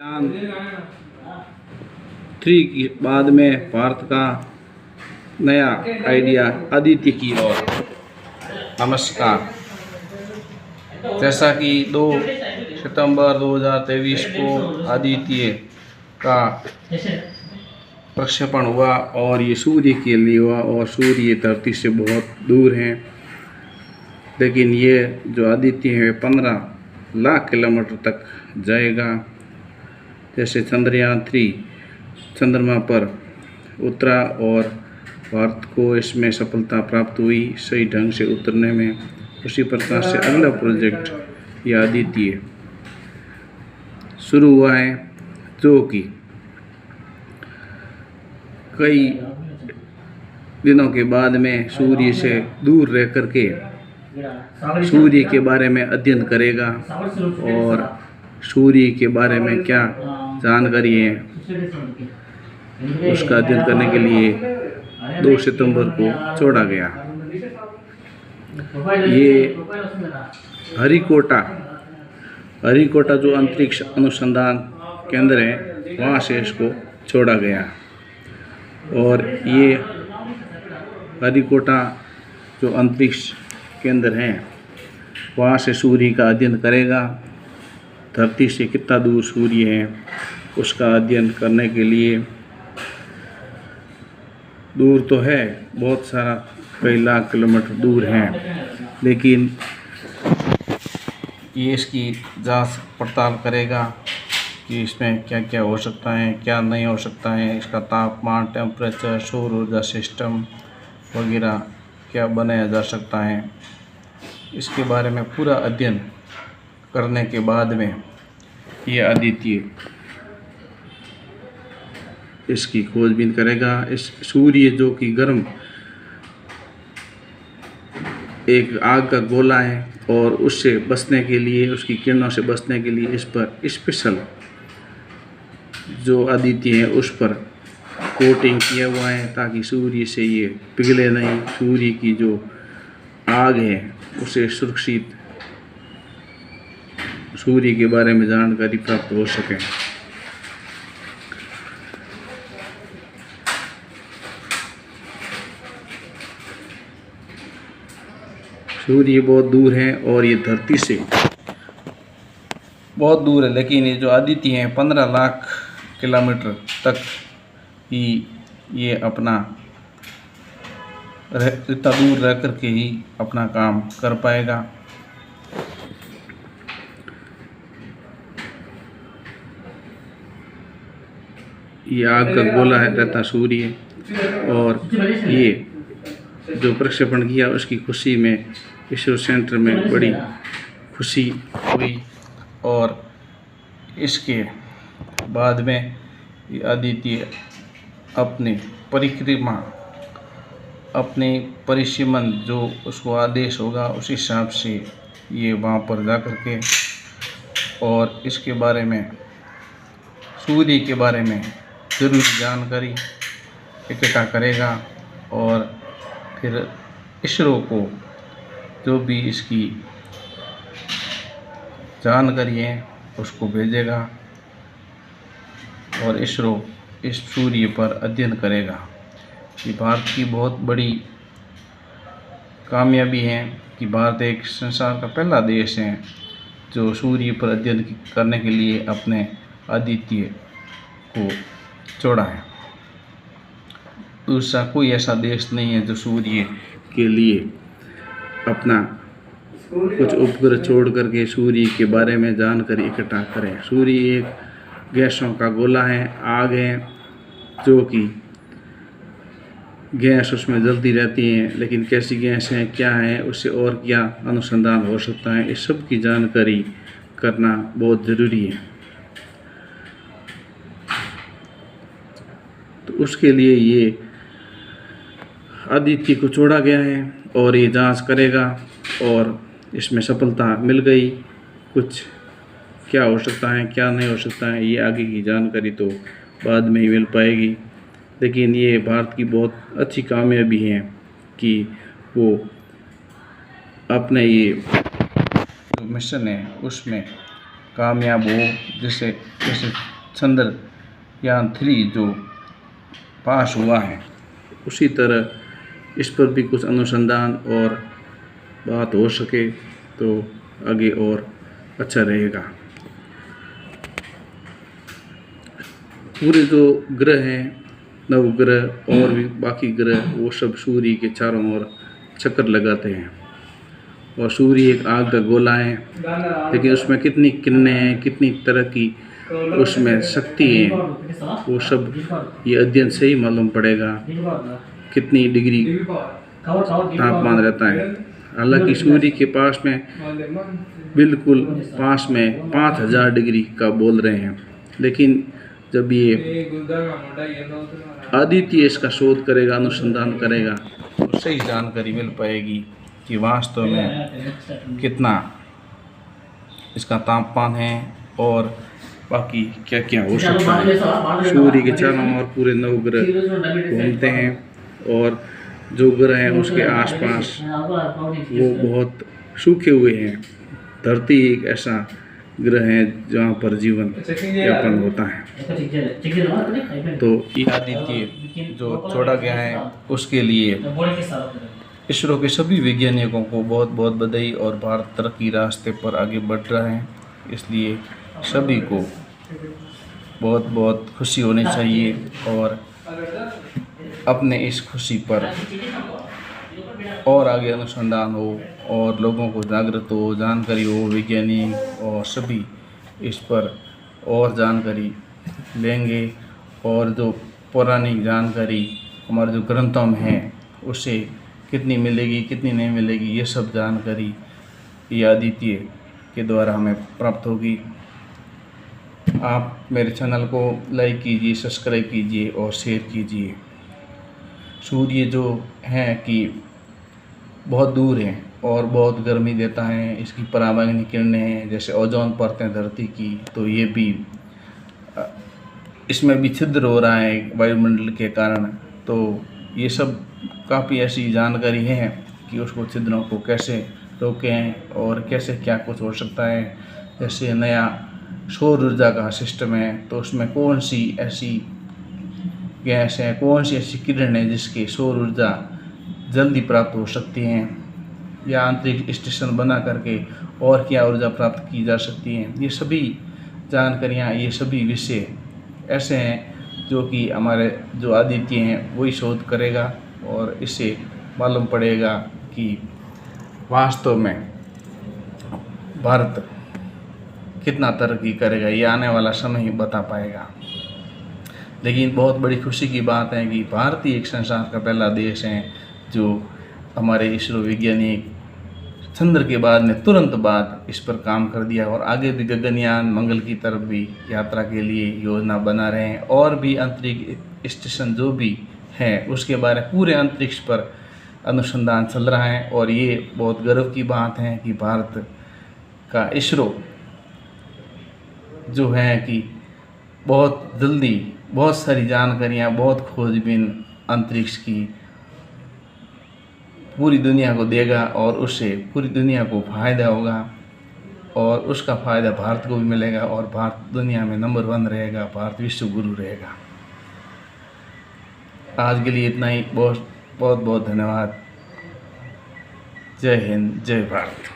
3 के बाद में भारत का नया आइडिया अदिति की ओर। नमस्कार। जैसा कि 2 सितंबर 2023 को आदित्य का प्रक्षेपण हुआ और ये सूर्य के लिए हुआ और सूर्य धरती से बहुत दूर है, लेकिन ये जो आदित्य है 15 लाख किलोमीटर तक जाएगा। जैसे चंद्रयान 3 चंद्रमा पर उतरा और भारत को इसमें सफलता प्राप्त हुई सही ढंग से उतरने में, उसी प्रकार से अगला प्रोजेक्ट यह आदित्य शुरू हुआ है, जो कि कई दिनों के बाद में सूर्य से दूर रह कर के सूर्य के बारे में अध्ययन करेगा और सूर्य के बारे में क्या जानकारी है उसका अध्ययन करने के लिए 2 सितंबर को छोड़ा गया। ये हरिकोटा जो अंतरिक्ष अनुसंधान केंद्र है वहाँ से इसको छोड़ा गया और ये हरिकोटा जो अंतरिक्ष केंद्र है वहाँ से सूर्य का अध्ययन करेगा। धरती से कितना दूर सूर्य है उसका अध्ययन करने के लिए, दूर तो है बहुत सारा, कई लाख किलोमीटर दूर है, लेकिन ये इसकी जांच पड़ताल करेगा कि इसमें क्या क्या हो सकता है, क्या नहीं हो सकता है, इसका तापमान, टेम्परेचर, सौर ऊर्जा सिस्टम वगैरह क्या बनाया जा सकता है। इसके बारे में पूरा अध्ययन करने के बाद में ये आदित्य इसकी खोजबीन करेगा। इस सूर्य जो कि गर्म एक आग का गोला है और उससे बचने के लिए, उसकी किरणों से बचने के लिए इस पर स्पेशल जो आदित्य है उस पर कोटिंग किया हुआ है ताकि सूर्य से ये पिघले नहीं, सूर्य की जो आग है उसे सुरक्षित सूर्य के बारे में जानकारी प्राप्त हो सके। सूर्य बहुत दूर है और ये धरती से बहुत दूर है, लेकिन ये जो आदित्य है 15 लाख किलोमीटर तक ही ये अपना इतना दूर रह कर के ही अपना काम कर पाएगा। ये आग का गोला है रहता सूर्य, और ये जो प्रक्षेपण किया उसकी खुशी में इसरो सेंटर में बड़ी खुशी हुई और इसके बाद में ये आदित्य अपनी परिक्रमा, अपने परिसीमन जो उसको आदेश होगा उस हिसाब से ये वहाँ पर जा कर के और इसके बारे में, सूर्य के बारे में ज़रूरी जानकारी इकट्ठा करेगा और फिर इसरो को जो भी इसकी जानकारी है उसको भेजेगा और इसरो इस सूर्य पर अध्ययन करेगा। ये भारत की बहुत बड़ी कामयाबी है कि भारत एक संसार का पहला देश है जो सूर्य पर अध्ययन करने के लिए अपने आदित्य को छोड़ा है। दूसरा कोई ऐसा देश नहीं है जो सूर्य के लिए अपना कुछ उपग्रह छोड़ करके सूर्य के बारे में जानकारी इकट्ठा करें। सूर्य एक गैसों का गोला है, आग है, जो कि गैस उसमें जलती रहती है, लेकिन कैसी गैस है, क्या है, उससे और क्या अनुसंधान हो सकता है, इस सब की जानकारी करना बहुत ज़रूरी है। तो उसके लिए ये आदित्य को छोड़ा गया है और ये जांच करेगा और इसमें सफलता मिल गई, कुछ क्या हो सकता है, क्या नहीं हो सकता है, ये आगे की जानकारी तो बाद में ही मिल पाएगी। लेकिन ये भारत की बहुत अच्छी कामयाबी है कि वो अपने ये जो मिशन है उसमें कामयाब हो, जैसे चंद्रयान-3 जो पास हुआ है, उसी तरह इस पर भी कुछ अनुसंधान और बात हो सके तो आगे और अच्छा रहेगा। पूरे जो ग्रह हैं, नवग्रह और भी बाकी ग्रह, वो सब सूर्य के चारों ओर चक्कर लगाते हैं और सूर्य एक आग का गोला है, लेकिन उसमें कितनी किरणें हैं, कितनी तरह की उसमें शक्ति है, वो सब ये अध्ययन से ही मालूम पड़ेगा कितनी डिग्री तापमान रहता है। हालांकि सूर्य के पास में बिल्कुल पास में 5000 डिग्री का बोल रहे हैं, लेकिन जब ये आदित्य इसका शोध करेगा, अनुसंधान करेगा, तो सही जानकारी मिल पाएगी कि वास्तव में कितना इसका तापमान है और बाकी क्या क्या हो सकता है। सूर्य के चारों ओर पूरे नवग्रह घूमते हैं और जो ग्रह हैं उसके आसपास वो बहुत सूखे हुए हैं। धरती एक ऐसा ग्रह है जहाँ पर जीवन यापन होता है। तो ये आदित्य जो छोड़ा गया है उसके लिए इसरो के सभी वैज्ञानिकों को बहुत बहुत बधाई, और भारत तरक्की रास्ते पर आगे बढ़ रहा है, इसलिए सभी को बहुत बहुत खुशी होनी चाहिए और अपने इस खुशी पर और आगे अनुसंधान हो और लोगों को जागृत हो, जानकारी हो, वैज्ञानिक और सभी इस पर और जानकारी लेंगे और जो पौराणिक जानकारी हमारे जो ग्रंथों में है उससे कितनी मिलेगी कितनी नहीं मिलेगी, ये सब जानकारी ये आदित्य के द्वारा हमें प्राप्त होगी। आप मेरे चैनल को लाइक कीजिए, सब्सक्राइब कीजिए और शेयर कीजिए। सूर्य जो है कि बहुत दूर है और बहुत गर्मी देता है, इसकी पराबैंगनी किरणें हैं जैसे ओजोन परत है धरती की, तो ये भी इसमें भी छिद्र हो रहा है वायुमंडल के कारण। तो ये सब काफ़ी ऐसी जानकारी है कि उसको छिद्रों को कैसे रोकें और कैसे क्या कुछ हो सकता है। जैसे नया सौर ऊर्जा का सिस्टम है, तो उसमें कौन सी ऐसी गैस है, कौन सी ऐसी किरण है जिसकी सौर ऊर्जा जल्दी प्राप्त हो सकती हैं, या अंतरिक्ष स्टेशन बना करके और क्या ऊर्जा प्राप्त की जा सकती है। ये सभी जानकारियाँ, ये सभी विषय ऐसे हैं जो कि हमारे जो आदित्य हैं वही शोध करेगा और इससे मालूम पड़ेगा कि वास्तव में भारत कितना तरक्की करेगा, ये आने वाला समय ही बता पाएगा। लेकिन बहुत बड़ी खुशी की बात है कि भारत ही एक संसार का पहला देश है जो हमारे इसरो वैज्ञानिक चंद्र के बाद में तुरंत बाद इस पर काम कर दिया और आगे भी गगनयान मंगल की तरफ भी यात्रा के लिए योजना बना रहे हैं, और भी अंतरिक्ष स्टेशन जो भी है उसके बारे में पूरे अंतरिक्ष पर अनुसंधान चल रहा है। और ये बहुत गर्व की बात है कि भारत का इसरो जो है कि बहुत जल्दी बहुत सारी जानकारियाँ, बहुत खोजबीन अंतरिक्ष की पूरी दुनिया को देगा और उससे पूरी दुनिया को फ़ायदा होगा और उसका फ़ायदा भारत को भी मिलेगा और भारत दुनिया में नंबर 1 रहेगा, भारत विश्व गुरु रहेगा। आज के लिए इतना ही। बहुत बहुत धन्यवाद। जय हिंद, जय भारत।